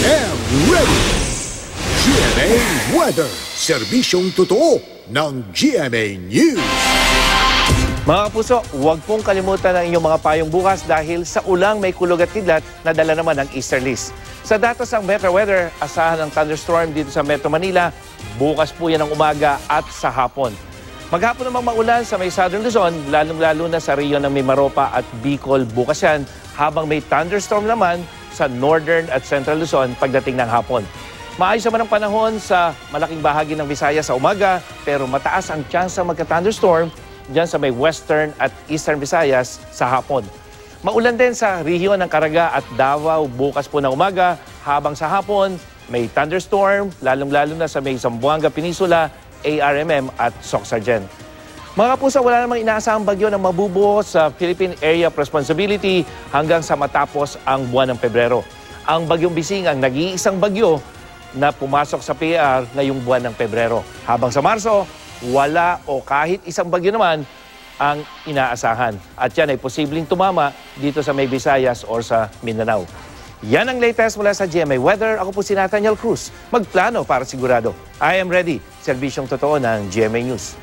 am ready! GMA Weather, serbisyong totoo ng GMA News. Mga kapuso, huwag pong kalimutan ang inyong mga payong bukas dahil sa ulang may kulog at kidlat na dala naman ng easterlies. Sa datos ng Metro Weather, asahan ng thunderstorm dito sa Metro Manila, bukas po yan ng umaga at sa hapon. Maghapon namang maulan sa may Southern Luzon, lalong-lalo na sa rehiyon ng Mimaropa at Bicol bukas yan, habang may thunderstorm naman sa Northern at Central Luzon pagdating ng hapon. Maayos naman ang panahon sa malaking bahagi ng Visayas sa umaga, pero mataas ang tsansa magka-thunderstorm diyan sa may Western at Eastern Visayas sa hapon. Maulan din sa rehiyon ng Caraga at Davao bukas po ng umaga, habang sa hapon may thunderstorm, lalong-lalo na sa may Zamboanga Peninsula, ARMM at Sorsogon. Mga kapuso, wala namang inaasahang bagyo na mabubuo sa Philippine Area of Responsibility hanggang sa matapos ang buwan ng Pebrero. Ang bagyong Bising ang nag-iisang bagyo na pumasok sa PAR ngayong buwan ng Pebrero. Habang sa Marso, wala o kahit isang bagyo naman ang inaasahan. At yan ay posibleng tumama dito sa may Visayas or sa Mindanao. Yan ang latest mula sa GMA Weather. Ako po si Nathaniel Cruz. Magplano para sigurado. I am ready. Serbisyong totoo ng GMA News.